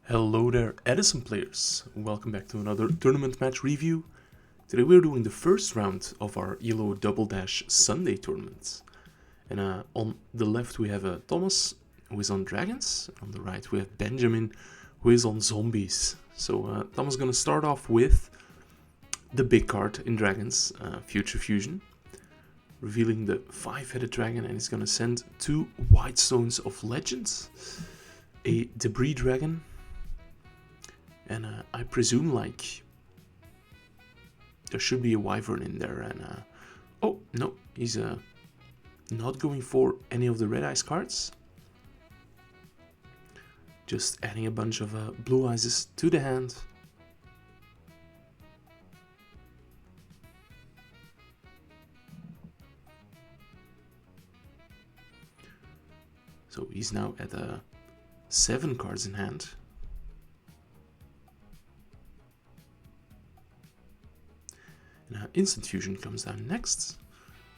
Hello there, EDISON players. Welcome back to another tournament match review. Today we're doing the first round of our ELLO Double Dash Sunday tournament. And on the left we have Thomas, who is on dragons. On the right we have Benjamin, who is on zombies. So Thomas is going to start off with the big card in dragons, Future Fusion, revealing the 5-headed dragon, and he's going to send 2 White Stones of Legends, a Debris Dragon, and I presume like there should be a Wyvern in there. And oh no, he's not going for any of the red ice cards, just adding a bunch of blue ices to the hand. So he's now at 7 cards in hand. And Instant Fusion comes down next.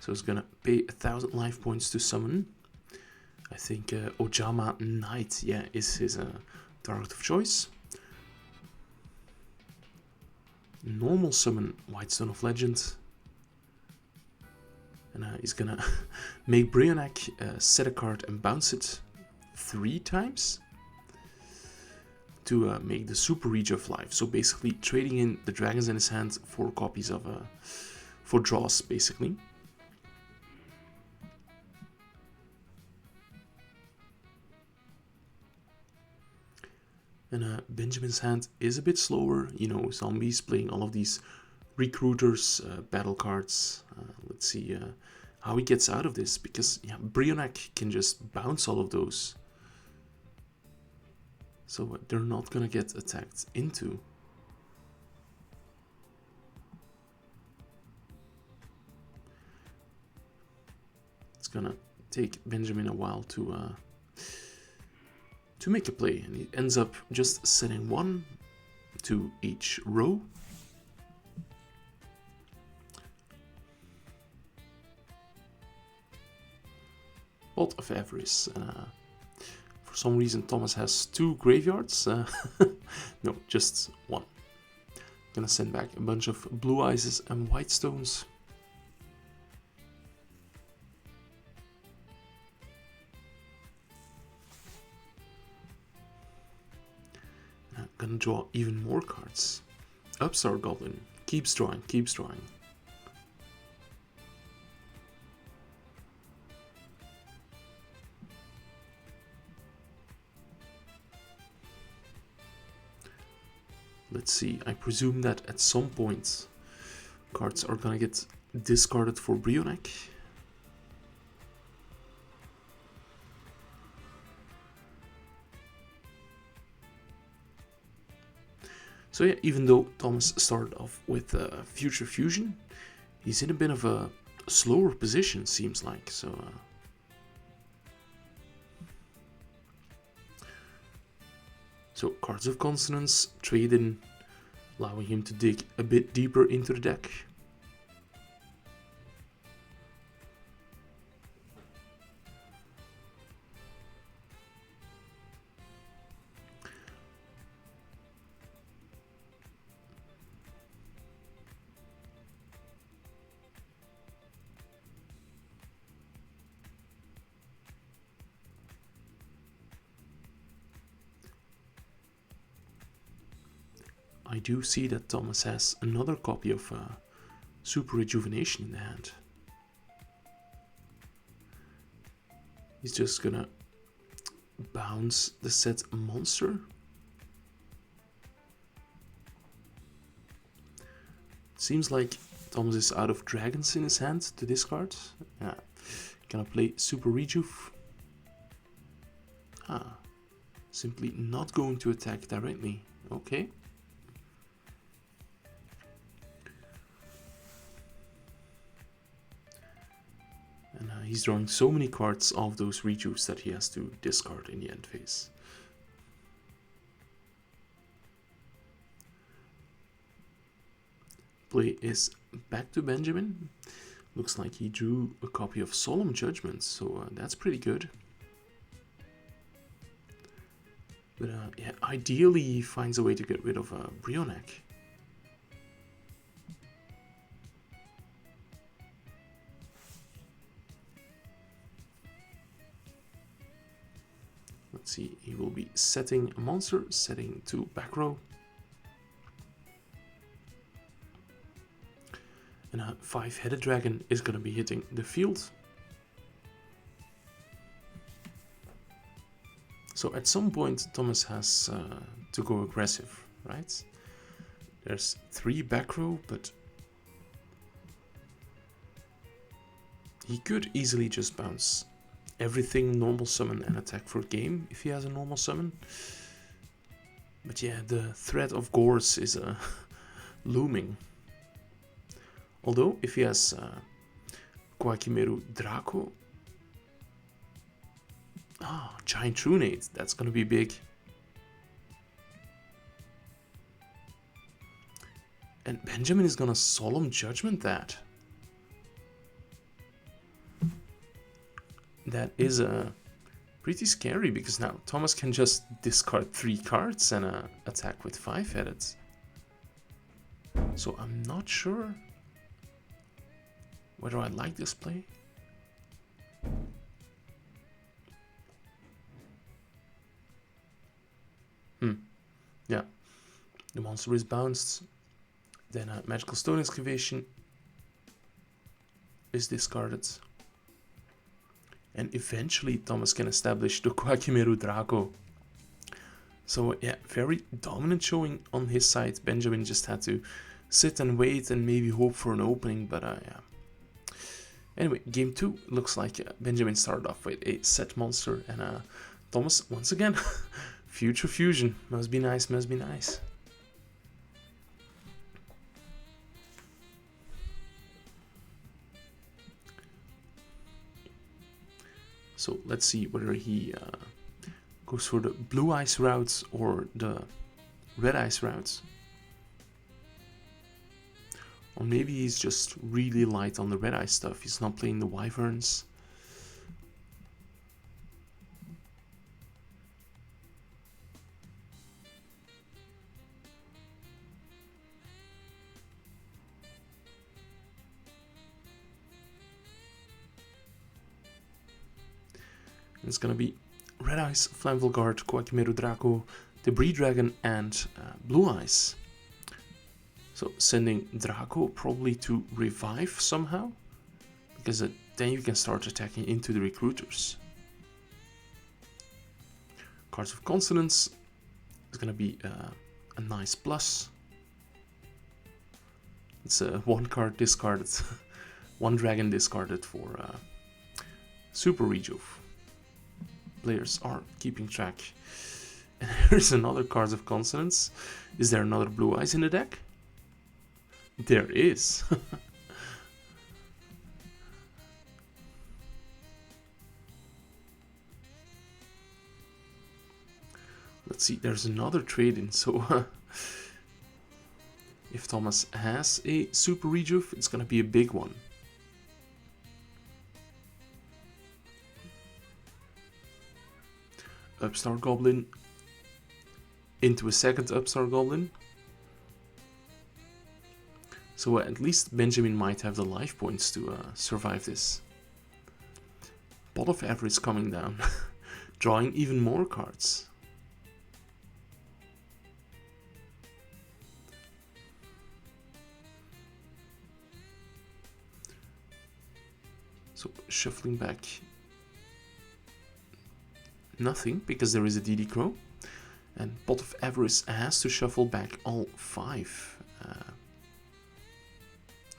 So he's gonna pay 1000 life points to summon. I think Ojama Knight, is his target of choice. Normal summon White Stone of Legend. And he's gonna make Brionac set a card and bounce it 3 times to make the Super Reach of Life. So basically trading in the dragons in his hand for copies of for draws, basically. And Benjamin's hand is a bit slower, you know, zombies playing all of these recruiters, battle cards. Let's see how he gets out of this, because Brionac can just bounce all of those. So they're not gonna get attacked into. It's gonna take Benjamin a while to make a play, and he ends up just setting 1 to each row. Lot of avarice. For some reason Thomas has 2 graveyards. No, just 1. Gonna send back a bunch of blue ices and white stones. Gonna draw even more cards. Upstart Goblin keeps drawing, keeps drawing. Let's see, I presume that at some point cards are gonna get discarded for Brionac. So yeah, even though Thomas started off with Future Fusion, he's in a bit of a slower position, seems like. So Cards of Consonance, trade in, allowing him to dig a bit deeper into the deck. I do see that Thomas has another copy of Super Rejuvenation in the hand. He's just gonna bounce the set Monster. Seems like Thomas is out of dragons in his hand to discard. Yeah, gonna play Super Rejuve. Simply not going to attack directly. Okay. And he's drawing so many cards of those Rejuves that he has to discard in the end phase. Play is back to Benjamin. Looks like he drew a copy of Solemn Judgment, so that's pretty good. But yeah, ideally he finds a way to get rid of Brionek. Let's see, he will be setting a monster, setting to back row. And a 5-headed dragon is going to be hitting the field. So at some point Thomas has to go aggressive, right? There's 3 back row, but he could easily just bounce everything, normal summon and attack for game if he has a normal summon. But yeah, the threat of Gores is looming. Although if he has Kwakimeru Draco, Giant Trunade, that's gonna be big. And Benjamin is gonna Solemn Judgment that. That is pretty scary, because now Thomas can just discard 3 cards and attack with 5-headed. So I'm not sure whether I like this play. Yeah, the monster is bounced. Then a Magical Stone Excavation is discarded. And eventually Thomas can establish the Kwakimeru Draco. So yeah, very dominant showing on his side. Benjamin just had to sit and wait and maybe hope for an opening, but yeah. Anyway, game 2 looks like Benjamin started off with a set monster, and Thomas, once again, Future Fusion. Must be nice, must be nice. So let's see whether he goes for the blue ice route or the red ice route. Or maybe he's just really light on the red ice stuff. He's not playing the wyverns. It's gonna be red ice, Flammable Guard, Kwakimeru Draco, Debris Dragon, and blue ice. So sending Draco probably to revive somehow, because then you can start attacking into the recruiters. Cards of Consonance is gonna be a nice plus. It's a 1 card discarded, 1 dragon discarded for Super Rejuve. Players are keeping track. And here's another Cards of Consonance. Is there another blue ice in the deck? There is. Let's see, there's another trade-in. So if Thomas has a Super Rejuve, it's gonna be a big one. Upstart Goblin into a second Upstart Goblin. So at least Benjamin might have the life points to survive this. Pot of Avarice coming down, drawing even more cards. So shuffling back. Nothing, because there is a DD Crow, and Pot of Avarice has to shuffle back all 5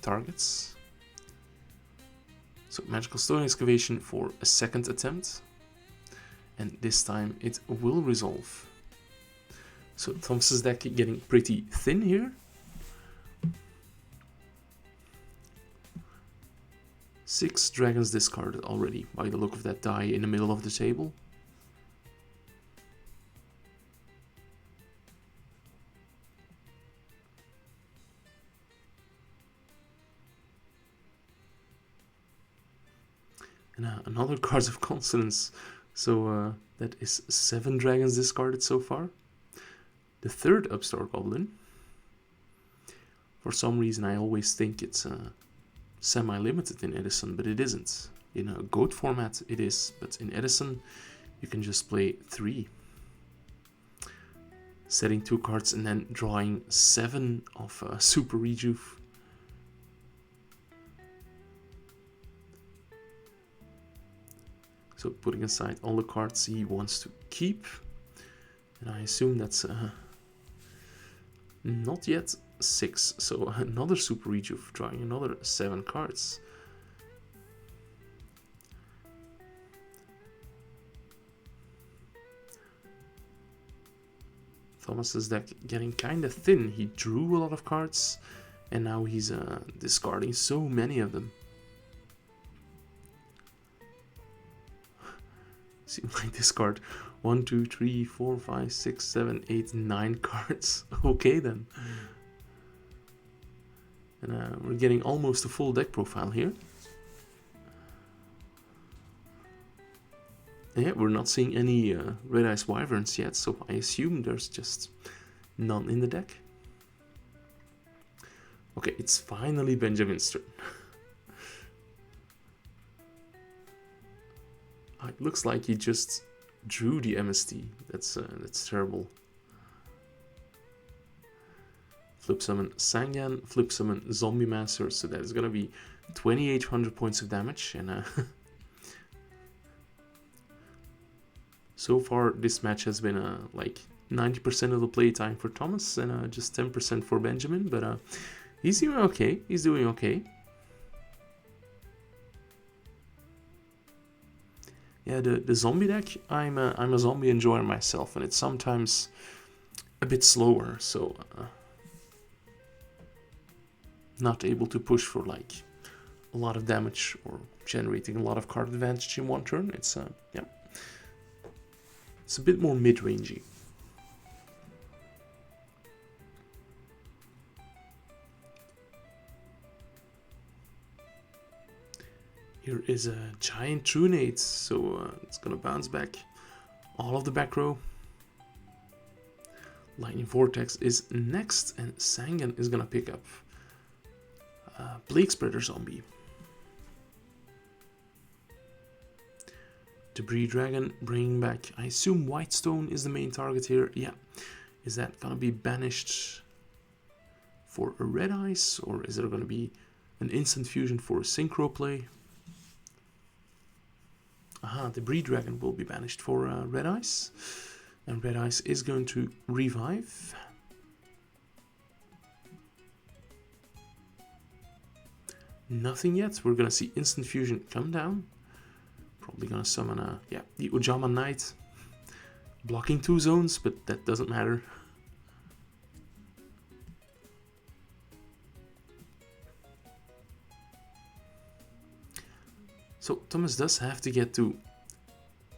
targets. So Magical Stone Excavation for a second attempt, and this time it will resolve. So Thomas's deck getting pretty thin here. Six dragons discarded already by the look of that die in the middle of the table. And another Cards of Consonance. So That is 7 dragons discarded so far. The third Upstart Goblin. For some reason I always think it's semi-limited in EDISON, but it isn't. In a GOAT format it is, but in EDISON you can just play 3. Setting 2 cards and then drawing 7 of Super Rejuve. So putting aside all the cards he wants to keep. And I assume that's not yet 6. So another Super Rejuve, drawing another 7 cards. Thomas's deck getting kind of thin. He drew a lot of cards and now he's discarding so many of them. Seems like discard 1, 2, 3, 4, 5, 6, 7, 8, 9 cards. Okay then. And we're getting almost a full deck profile here. Yeah, we're not seeing any Red Ice Wyverns yet, so I assume there's just none in the deck. Okay, it's finally Benjamin's turn. It looks like he just drew the MST. That's terrible. Flip summon Sangan, flip summon Zombie Master, so that is gonna be 2800 points of damage, and so far this match has been like 90% of the play time for Thomas and just 10% for Benjamin, but he's doing okay. He's doing okay. Yeah, the zombie deck, I'm a zombie enjoyer myself, and it's sometimes a bit slower, so not able to push for like a lot of damage or generating a lot of card advantage in one turn. It's yeah, it's a bit more mid-rangey. Here is a giant Trunade, so it's gonna bounce back all of the back row. Lightning Vortex is next, and Sangan is gonna pick up Plague Spreader Zombie. Debris Dragon bringing back, I assume Whitestone is the main target here. Yeah, is that gonna be banished for a Red Ice, or is there gonna be an instant fusion for a Synchro play? Aha, Debris Dragon will be banished for Red Ice, and Red Ice is going to revive. Nothing yet. We're gonna see instant fusion come down. Probably gonna summon yeah, the Ujama Knight, blocking 2 zones, but that doesn't matter. So Thomas does have to get to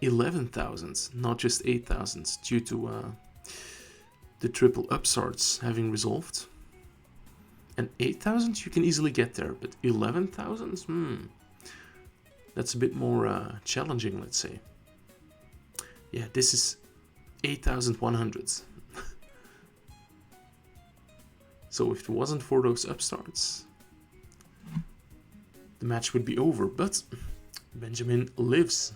11,000, not just 8,000, due to the triple upstarts having resolved. And 8,000 you can easily get there, but 11,000, that's a bit more challenging, let's say. Yeah, this is 8,100. So if it wasn't for those upstarts, the match would be over, but Benjamin lives.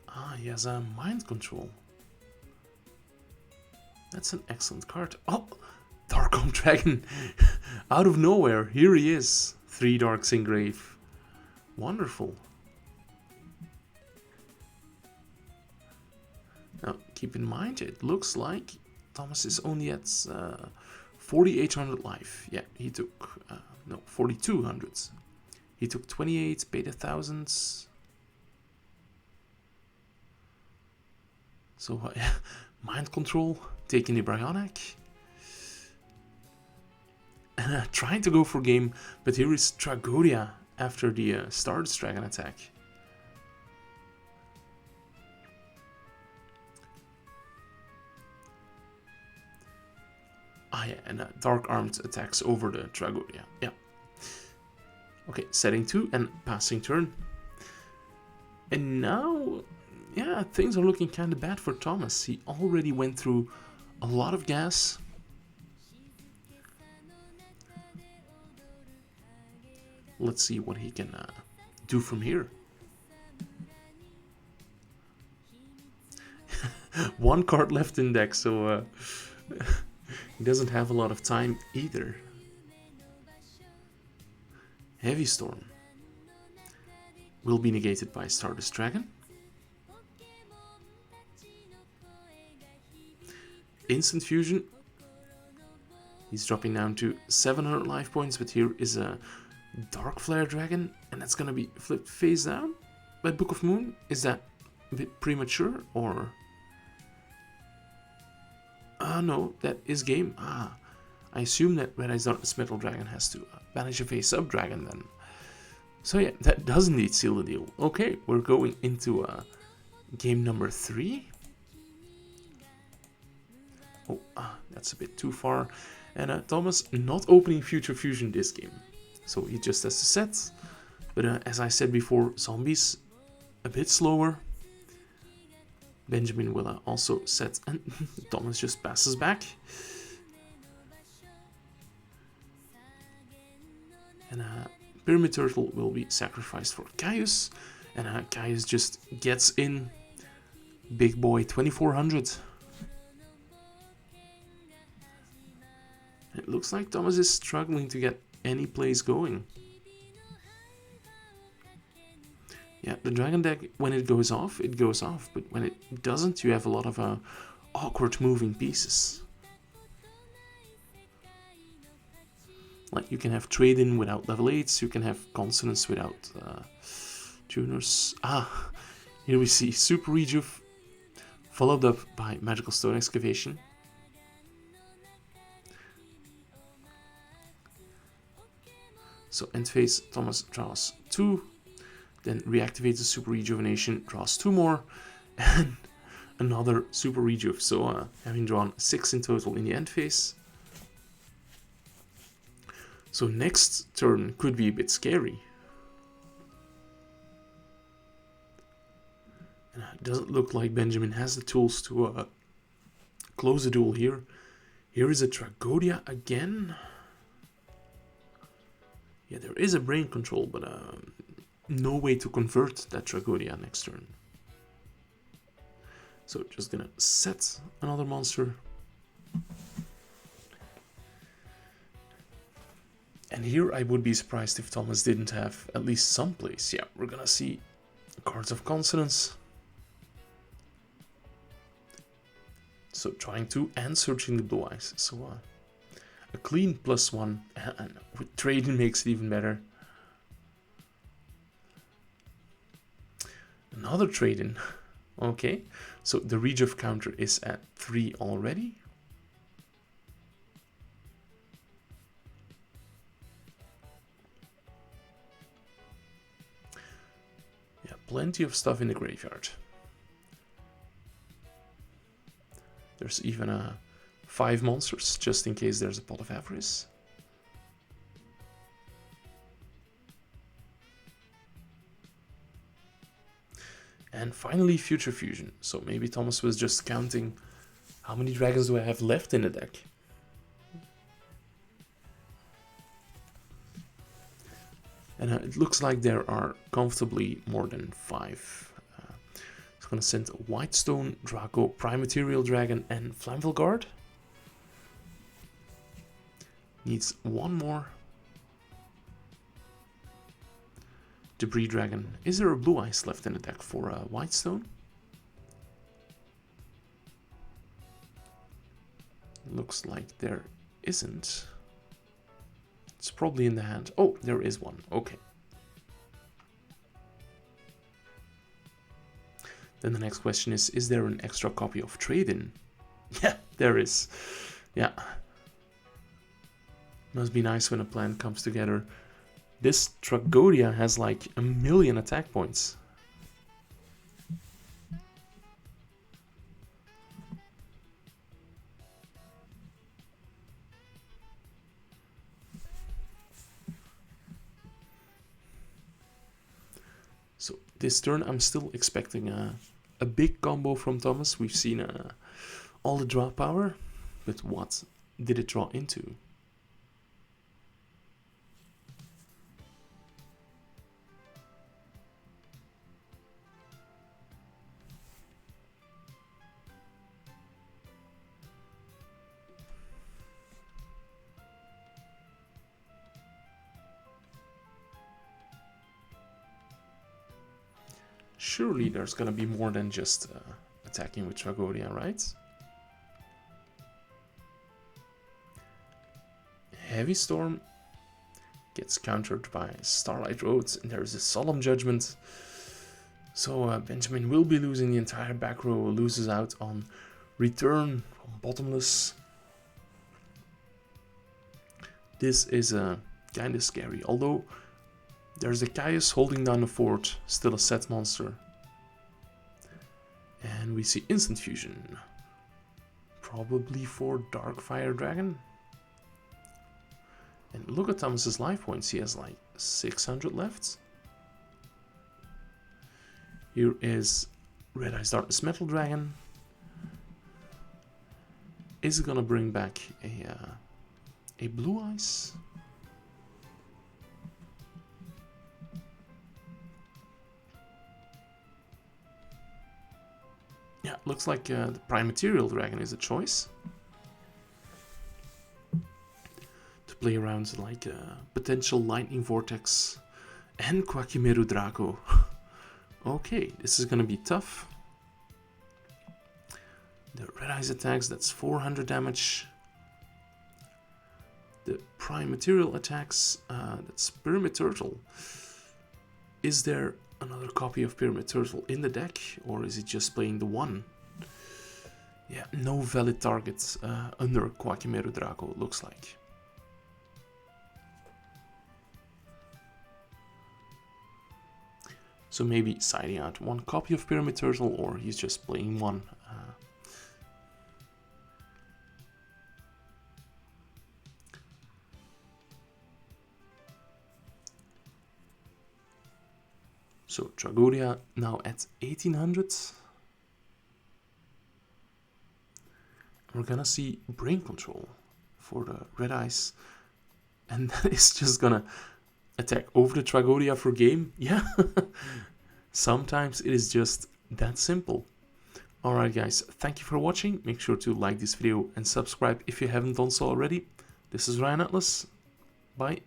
Ah, he has a mind control. That's an excellent card. Oh, Darkholm Dragon. Out of nowhere, here he is. 3 Darks Engrave. Wonderful. Now, keep in mind, it looks like Thomas is only at 4,800 life. Yeah, he took, no, 4,200. He took 28 beta thousands. So, mind control, taking the Bryonic. And trying to go for game, but here is Tragoria after the Stardust Dragon attack. Ah yeah, and Dark Armed attacks over the Tragoria, yeah. Okay, setting 2 and passing turn. And now, yeah, things are looking kind of bad for Thomas. He already went through a lot of gas. Let's see what he can do from here. One card left in deck, so he doesn't have a lot of time either. Heavy Storm will be negated by Stardust Dragon. Instant Fusion. He's dropping down to 700 life points, but here is a Dark Flare Dragon, and that's gonna be flipped face down by Book of Moon. Is that a bit premature, or... no, that is game. I assume that Red Eyes Darkness Metal Dragon has to banish a face-up dragon then. So yeah, that does indeed seal the deal. Okay, we're going into game number 3. Oh, that's a bit too far. And Thomas not opening Future Fusion this game. So he just has to set. But as I said before, zombies a bit slower. Benjamin will also set, and Thomas just passes back. And Pyramid Turtle will be sacrificed for Caius. And Caius just gets in. Big boy, 2400. It looks like Thomas is struggling to get any plays going. Yeah, the dragon deck, when it goes off, but when it doesn't, you have a lot of awkward moving pieces. Like, you can have trade-in without level 8s, you can have consonants without tuners. Here we see Super Rejuve, followed up by Magical Stone Excavation. So end phase, Thomas draws 2, then reactivates the Super Rejuvenation, draws 2 more, and another Super Rejuve. So having drawn 6 in total in the end phase. So next turn could be a bit scary. And it doesn't look like Benjamin has the tools to close the duel here. Here is a Tragodia again. Yeah, there is a brain control, but no way to convert that Tragodia next turn. So just gonna set another monster. And here I would be surprised if Thomas didn't have at least some plays. Yeah, we're gonna see Cards of Consonance. So trying to and searching the blue eyes. So a clean +1, and with trading makes it even better. Another trade-in. Okay, so the Rejuve counter is at 3 already. Yeah, plenty of stuff in the graveyard. There's even 5 monsters, just in case there's a Pot of Avarice. And finally, Future Fusion. So maybe Thomas was just counting how many dragons do I have left in the deck. And it looks like there are comfortably more than 5. It's going to send Whitestone, Draco, Prime Material Dragon, and Flammable Guard. Needs 1 more. Debris Dragon. Is there a blue ice left in the deck for Whitestone? Looks like there isn't. It's probably in the hand. Oh, there is one. Okay. Then the next question is there an extra copy of Trade-In? Yeah, there is. Yeah. Must be nice when a plan comes together. This Tragodia has like 1,000,000 attack points. So this turn I'm still expecting a big combo from Thomas. We've seen all the draw power, but what did it draw into? Surely there's gonna be more than just attacking with Tragoria, right? Heavy Storm gets countered by Starlight Road, and there's a Solemn Judgment. So Benjamin will be losing the entire back row, loses out on Return from Bottomless. This is kind of scary, although there's the Caius holding down the fort, still a set monster. And we see Instant Fusion. Probably for Darkfire Dragon. And look at Thomas's life points, he has like 600 left. Here is Red Eyes Darkness Metal Dragon. Is it gonna bring back a Blue Eyes? Yeah, looks like the Prime Material Dragon is a choice. To play around like potential Lightning Vortex and Quakimeru Draco. Okay, this is gonna be tough. The Red Eyes attacks, that's 400 damage. The Prime Material attacks, that's Pyramid Turtle. Is there another copy of Pyramid Turtle in the deck, or is it just playing the one? Yeah, no valid targets under Quakimeru Draco, it looks like. So maybe siding out one copy of Pyramid Turtle, or he's just playing one. So Tragoria now at 1800. We're gonna see Brain Control for the Red Eyes. And that is just gonna attack over the Tragoria for game. Yeah. Sometimes it is just that simple. Alright guys, thank you for watching. Make sure to like this video and subscribe if you haven't done so already. This is Ryan Atlas. Bye.